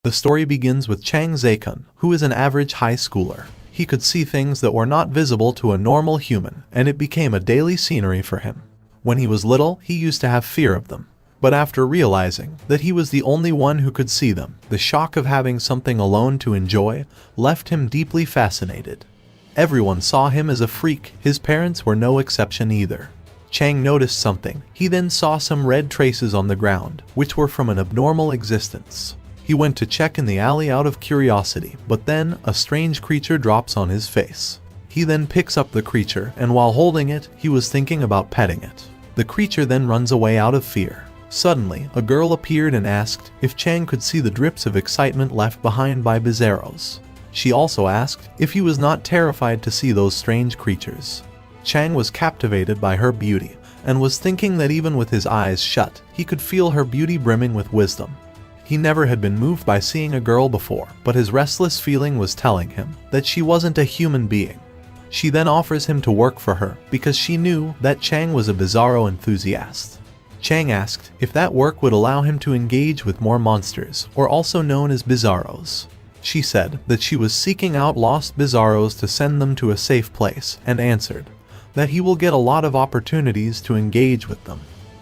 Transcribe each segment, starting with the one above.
The story begins with Chang Zekun, who is an average high schooler. He could see things that were not visible to a normal human, and it became a daily scenery for him. When he was little, he used to have fear of them. But after realizing that he was the only one who could see them, the shock of having something alone to enjoy left him deeply fascinated. Everyone saw him as a freak. His parents were no exception either. Chang noticed something. He then saw some red traces on the ground, which were from an abnormal existence. He went to check in the alley out of curiosity, but then a strange creature drops on his face. He then picks up the creature, and while holding it, he was thinking about petting it. The creature then runs away out of fear. Suddenly, a girl appeared and asked if Chang could see the drips of excitement left behind by bizarros. She also asked if he was not terrified to see those strange creatures. Chang was captivated by her beauty, and was thinking that even with his eyes shut, he could feel her beauty brimming with wisdom. He never had been moved by seeing a girl before, but his restless feeling was telling him that she wasn't a human being. She then offers him to work for her because she knew that Chang was a bizarro enthusiast. Chang asked if that work would allow him to engage with more monsters, or also known as bizarros. She said that she was seeking out lost bizarros to send them to a safe place, and answered that he will get a lot of opportunities to engage with them.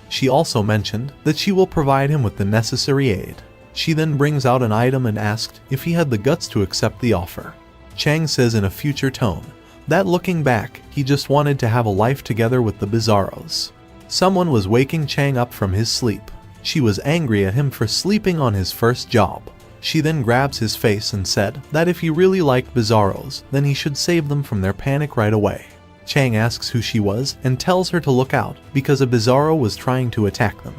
She also mentioned that she will provide him with the necessary aid. She then brings out an item and asked if he had the guts to accept the offer. Chang says in a future tone that looking back, he just wanted to have a life together with the bizarros. Someone was waking Chang up from his sleep. She was angry at him for sleeping on his first job. She then grabs his face and said that if he really liked bizarros, then he should save them from their panic right away. Chang asks who she was and tells her to look out because a bizarro was trying to attack them.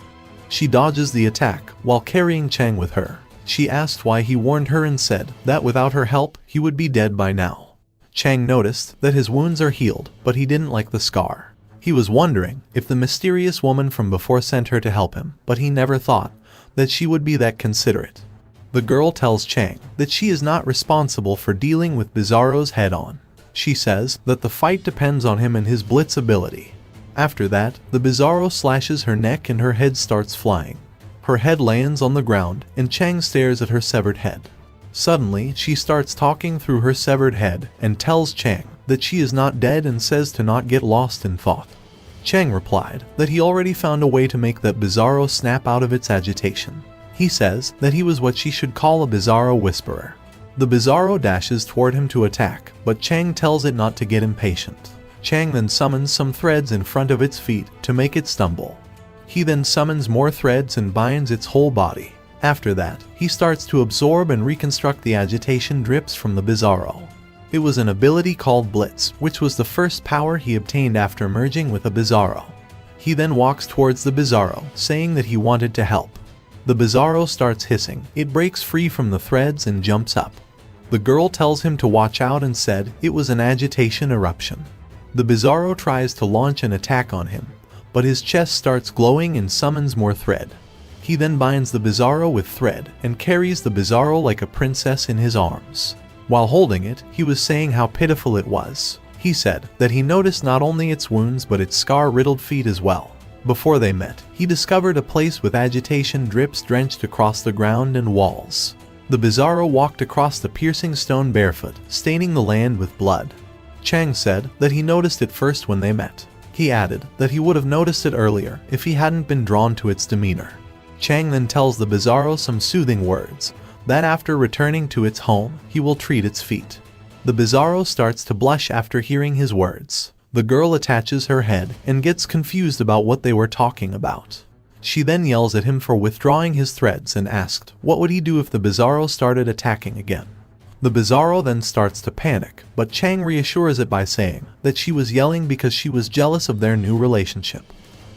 She dodges the attack while carrying Chang with her. She asked why he warned her and said that without her help, he would be dead by now. Chang noticed that his wounds are healed, but he didn't like the scar. He was wondering if the mysterious woman from before sent her to help him, but he never thought that she would be that considerate. The girl tells Chang that she is not responsible for dealing with bizarros head-on. She says that the fight depends on him and his blitz ability. After that, the bizarro slashes her neck and her head starts flying. Her head lands on the ground, and Chang stares at her severed head. Suddenly, she starts talking through her severed head and tells Chang that she is not dead and says to not get lost in thought. Chang replied that he already found a way to make that bizarro snap out of its agitation. He says that he was what she should call a bizarro whisperer. The bizarro dashes toward him to attack, but Chang tells it not to get impatient. Chang then summons some threads in front of its feet to make it stumble. He then summons more threads and binds its whole body. After that, he starts to absorb and reconstruct the agitation drips from the bizarro. It was an ability called Blitz, which was the first power he obtained after merging with a bizarro. He then walks towards the bizarro, saying that he wanted to help. The bizarro starts hissing. It breaks free from the threads and jumps up. The girl tells him to watch out and said it was an agitation eruption. The bizarro tries to launch an attack on him, but his chest starts glowing and summons more thread. He then binds the bizarro with thread and carries the bizarro like a princess in his arms. While holding it, he was saying how pitiful it was. He said that he noticed not only its wounds but its scar-riddled feet as well. Before they met, he discovered a place with agitation drips drenched across the ground and walls. The bizarro walked across the piercing stone barefoot, staining the land with blood. Chang said that he noticed it first when they met. He added that he would have noticed it earlier if he hadn't been drawn to its demeanor. Chang then tells the bizarro some soothing words, that after returning to its home, he will treat its feet. The bizarro starts to blush after hearing his words. The girl attaches her head and gets confused about what they were talking about. She then yells at him for withdrawing his threads and asked what would he do if the bizarro started attacking again. The bizarro then starts to panic, but Chang reassures it by saying that she was yelling because she was jealous of their new relationship.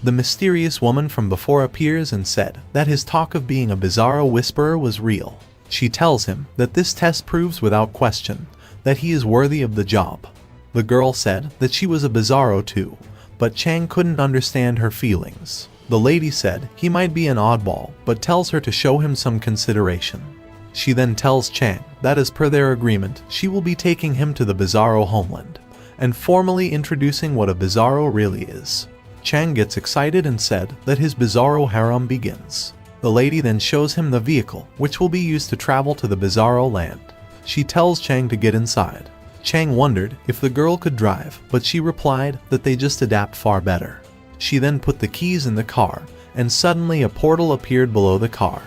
The mysterious woman from before appears and said that his talk of being a bizarro whisperer was real. She tells him that this test proves without question that he is worthy of the job. The girl said that she was a bizarro too, but Chang couldn't understand her feelings. The lady said he might be an oddball, but tells her to show him some consideration. She then tells Chang that as per their agreement, she will be taking him to the bizarro homeland and formally introducing what a bizarro really is. Chang gets excited and said that his bizarro harem begins. The lady then shows him the vehicle, which will be used to travel to the Bizarro land. She tells Chang to get inside. Chang wondered if the girl could drive, but she replied that they just adapt far better. She then put the keys in the car, and suddenly a portal appeared below the car.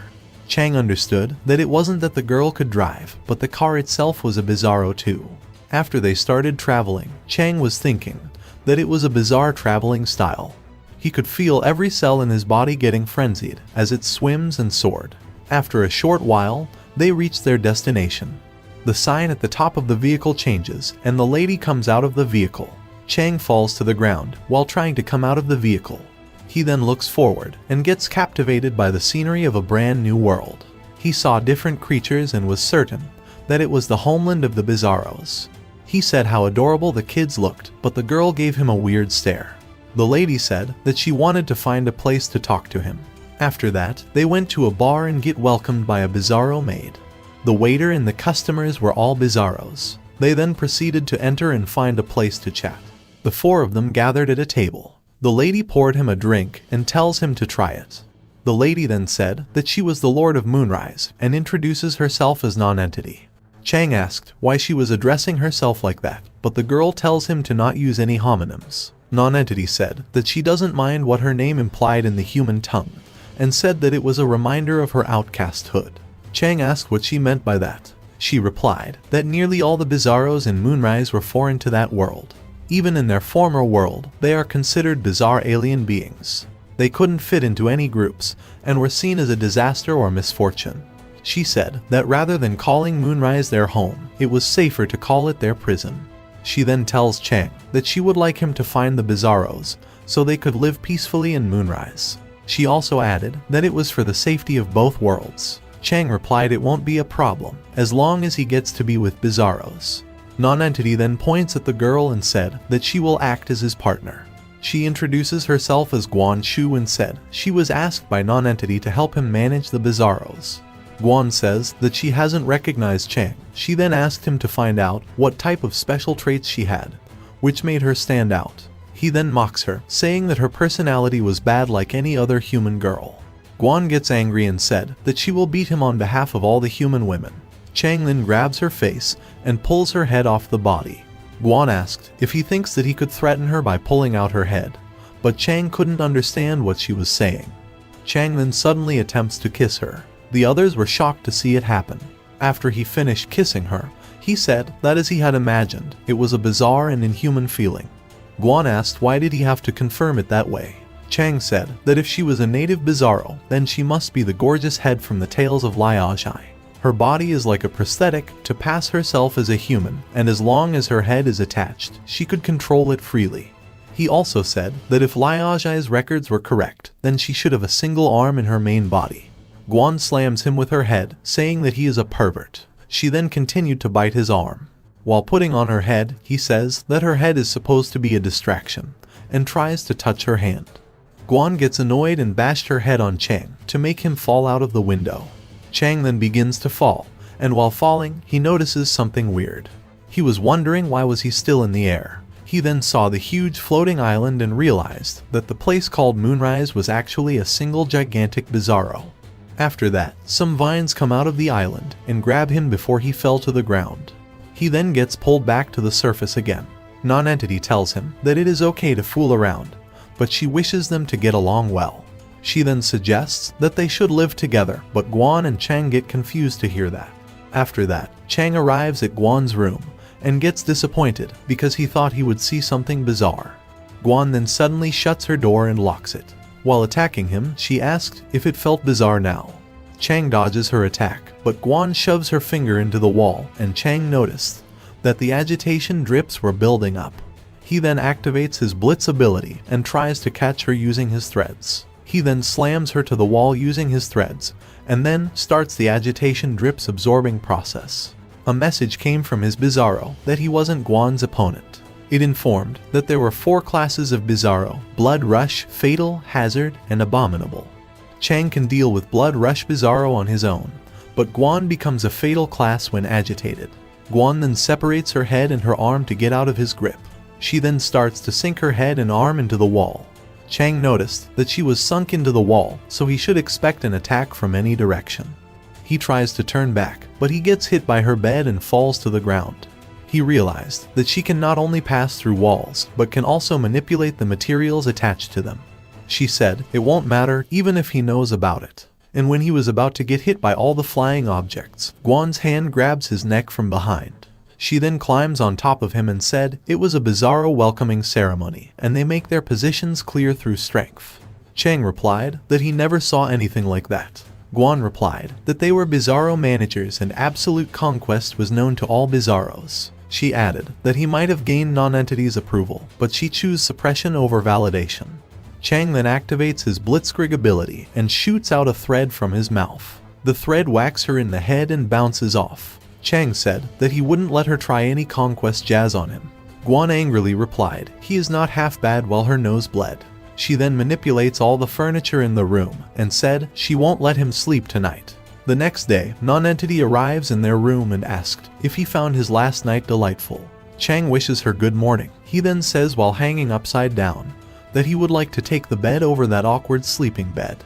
Chang understood that it wasn't that the girl could drive, but the car itself was a Bizarro too. After they started traveling, Chang was thinking that it was a bizarre traveling style. He could feel every cell in his body getting frenzied as it swims and soared. After a short while, they reached their destination. The sign at the top of the vehicle changes, and the lady comes out of the vehicle. Chang falls to the ground while trying to come out of the vehicle. He then looks forward and gets captivated by the scenery of a brand new world. He saw different creatures and was certain that it was the homeland of the Bizarros. He said how adorable the kids looked, but the girl gave him a weird stare. The lady said that she wanted to find a place to talk to him. After that, they went to a bar and get welcomed by a Bizarro maid. The waiter and the customers were all Bizarros. They then proceeded to enter and find a place to chat. The four of them gathered at a table. The lady poured him a drink and tells him to try it. The lady then said that she was the Lord of Moonrise and introduces herself as non-entity. Chang asked why she was addressing herself like that, but the girl tells him to not use any homonyms. Non-entity said that she doesn't mind what her name implied in the human tongue, and said that it was a reminder of her outcasthood. Chang asked what she meant by that. She replied that nearly all the Bizarros in Moonrise were foreign to that world. Even in their former world, they are considered bizarre alien beings. They couldn't fit into any groups, and were seen as a disaster or misfortune. She said that rather than calling Moonrise their home, it was safer to call it their prison. She then tells Chang that she would like him to find the Bizarros, so they could live peacefully in Moonrise. She also added that it was for the safety of both worlds. Chang replied it won't be a problem, as long as he gets to be with Bizarros. Non-entity then points at the girl and said that she will act as his partner. She introduces herself as Guan Shu and said she was asked by non-entity to help him manage the Bizarros. Guan says that she hasn't recognized Chang. She then asked him to find out what type of special traits she had, which made her stand out. He then mocks her, saying that her personality was bad like any other human girl. Guan gets angry and said that she will beat him on behalf of all the human women. Chang then grabs her face and pulls her head off the body. Guan asked if he thinks that he could threaten her by pulling out her head, but Chang couldn't understand what she was saying. Chang then suddenly attempts to kiss her. The others were shocked to see it happen. After he finished kissing her, he said that as he had imagined, it was a bizarre and inhuman feeling. Guan asked why did he have to confirm it that way. Chang said that if she was a native Bizarro, then she must be the gorgeous head from the Tales of Liaozhai. Her body is like a prosthetic to pass herself as a human, and as long as her head is attached, she could control it freely. He also said that if Liaozhai's records were correct, then she should have a single arm in her main body. Guan slams him with her head, saying that he is a pervert. She then continued to bite his arm. While putting on her head, he says that her head is supposed to be a distraction, and tries to touch her hand. Guan gets annoyed and bashed her head on Chang to make him fall out of the window. Chang then begins to fall, and while falling, he notices something weird. He was wondering why was he still in the air. He then saw the huge floating island and realized that the place called Moonrise was actually a single gigantic Bizarro. After that, some vines come out of the island and grab him before he fell to the ground. He then gets pulled back to the surface again. Non-entity tells him that it is okay to fool around, but she wishes them to get along well. She then suggests that they should live together, but Guan and Chang get confused to hear that. After that, Chang arrives at Guan's room and gets disappointed because he thought he would see something bizarre. Guan then suddenly shuts her door and locks it. While attacking him, she asked if it felt bizarre now. Chang dodges her attack, but Guan shoves her finger into the wall, and Chang noticed that the agitation drips were building up. He then activates his Blitz ability and tries to catch her using his threads. He then slams her to the wall using his threads, and then starts the agitation drips absorbing process. A message came from his Bizarro that he wasn't Guan's opponent. It informed that there were 4 classes of Bizarro: Blood Rush, Fatal, Hazard, and Abominable. Chang can deal with Blood Rush Bizarro on his own, but Guan becomes a Fatal class when agitated. Guan then separates her head and her arm to get out of his grip. She then starts to sink her head and arm into the wall. Chang noticed that she was sunk into the wall, so he should expect an attack from any direction. He tries to turn back, but he gets hit by her bed and falls to the ground. He realized that she can not only pass through walls, but can also manipulate the materials attached to them. She said it won't matter even if he knows about it. And when he was about to get hit by all the flying objects, Guan's hand grabs his neck from behind. She then climbs on top of him and said it was a Bizarro welcoming ceremony, and they make their positions clear through strength. Chang replied that he never saw anything like that. Guan replied that they were Bizarro managers and absolute conquest was known to all Bizarros. She added that he might have gained non-entity's approval, but she chose suppression over validation. Chang then activates his blitzkrieg ability and shoots out a thread from his mouth. The thread whacks her in the head and bounces off. Chang said that he wouldn't let her try any conquest jazz on him. Guan angrily replied he is not half bad while her nose bled. She then manipulates all the furniture in the room and said she won't let him sleep tonight. The next day, non-entity arrives in their room and asked if he found his last night delightful. Chang wishes her good morning. He then says while hanging upside down that he would like to take the bed over that awkward sleeping bed.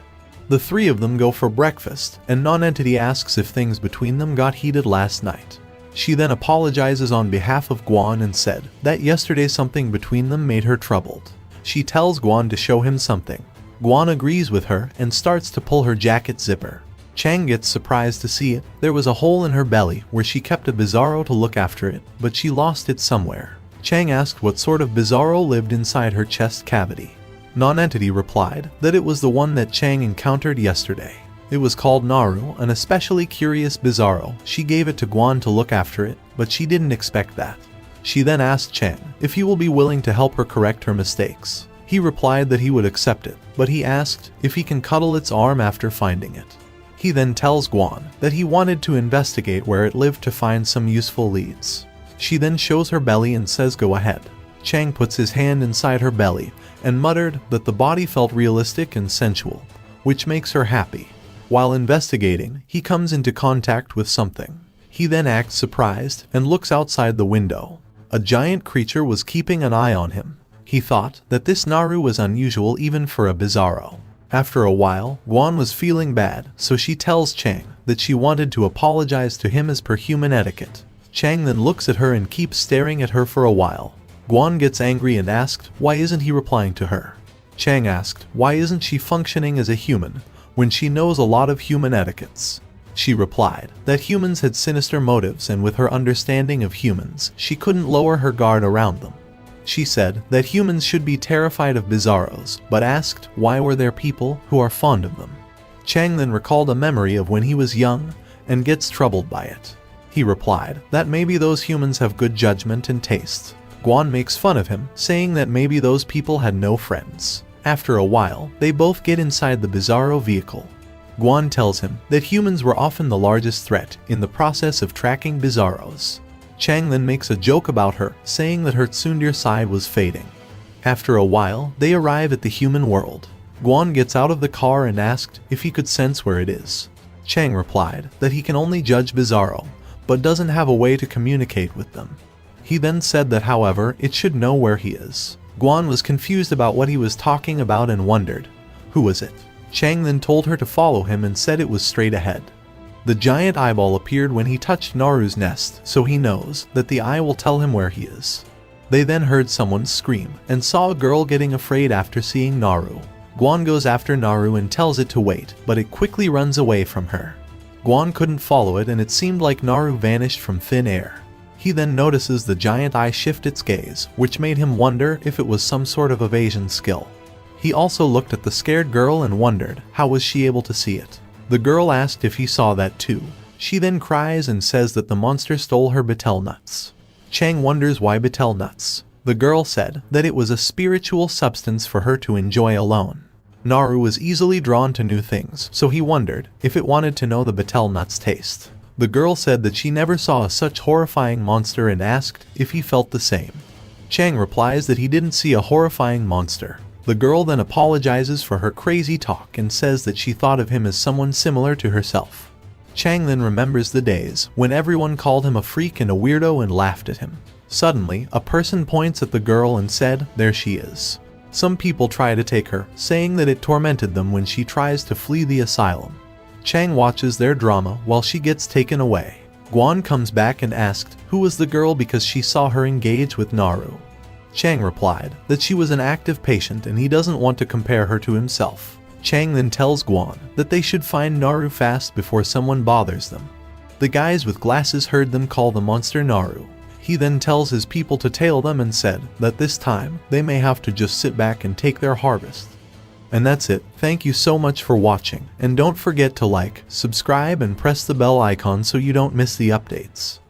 The three of them go for breakfast, and non-entity asks if things between them got heated last night. She then apologizes on behalf of Guan and said that yesterday something between them made her troubled. She tells Guan to show him something. Guan agrees with her and starts to pull her jacket zipper. Chang gets surprised to see it. There was a hole in her belly where she kept a Bizarro to look after it, but she lost it somewhere. Chang asked what sort of Bizarro lived inside her chest cavity. Non-entity replied that it was the one that Chang encountered yesterday. It was called Naru, an especially curious Bizarro. She gave it to Guan to look after it, but she didn't expect that. She then asked Chang if he will be willing to help her correct her mistakes. He replied that he would accept it, but he asked if he can cuddle its arm after finding it. He then tells Guan that he wanted to investigate where it lived to find some useful leads. She then shows her belly and says go ahead. Chang puts his hand inside her belly and muttered that the body felt realistic and sensual, which makes her happy. While investigating, he comes into contact with something. He then acts surprised and looks outside the window. A giant creature was keeping an eye on him. He thought that this Naru was unusual even for a Bizarro. After a while, Guan was feeling bad, so she tells Chang that she wanted to apologize to him as per human etiquette. Chang then looks at her and keeps staring at her for a while. Guan gets angry and asked why isn't he replying to her. Chang asked why isn't she functioning as a human when she knows a lot of human etiquettes. She replied that humans had sinister motives, and with her understanding of humans, she couldn't lower her guard around them. She said that humans should be terrified of Bizarros, but asked why were there people who are fond of them. Chang then recalled a memory of when he was young and gets troubled by it. He replied that maybe those humans have good judgment and taste. Guan makes fun of him, saying that maybe those people had no friends. After a while, they both get inside the Bizarro vehicle. Guan tells him that humans were often the largest threat in the process of tracking Bizarros. Chang then makes a joke about her, saying that her tsundere side was fading. After a while, they arrive at the human world. Guan gets out of the car and asked if he could sense where it is. Chang replied that he can only judge Bizarro, but doesn't have a way to communicate with them. He then said that however, it should know where he is. Guan was confused about what he was talking about and wondered, who was it? Chang then told her to follow him and said it was straight ahead. The giant eyeball appeared when he touched Naru's nest, so he knows that the eye will tell him where he is. They then heard someone scream and saw a girl getting afraid after seeing Naru. Guan goes after Naru and tells it to wait, but it quickly runs away from her. Guan couldn't follow it and it seemed like Naru vanished from thin air. He then notices the giant eye shift its gaze, which made him wonder if it was some sort of evasion skill. He also looked at the scared girl and wondered how was she able to see it. The girl asked if he saw that too. She then cries and says that the monster stole her betel nuts. Chang wonders why betel nuts. The girl said that it was a spiritual substance for her to enjoy alone. Naru was easily drawn to new things, so he wondered if it wanted to know the betel nuts taste. The girl said that she never saw such horrifying monster and asked if he felt the same. Chang replies that he didn't see a horrifying monster. The girl then apologizes for her crazy talk and says that she thought of him as someone similar to herself. Chang then remembers the days when everyone called him a freak and a weirdo and laughed at him. Suddenly, a person points at the girl and said, "There she is." Some people try to take her, saying that it tormented them when she tries to flee the asylum. Chang watches their drama while she gets taken away. Guan comes back and asked who was the girl because she saw her engage with Naru. Chang replied that she was an active patient and he doesn't want to compare her to himself. Chang then tells Guan that they should find Naru fast before someone bothers them. The guys with glasses heard them call the monster Naru. He then tells his people to tail them and said that this time they may have to just sit back and take their harvest. And that's it. Thank you so much for watching, and don't forget to like, subscribe and press the bell icon so you don't miss the updates.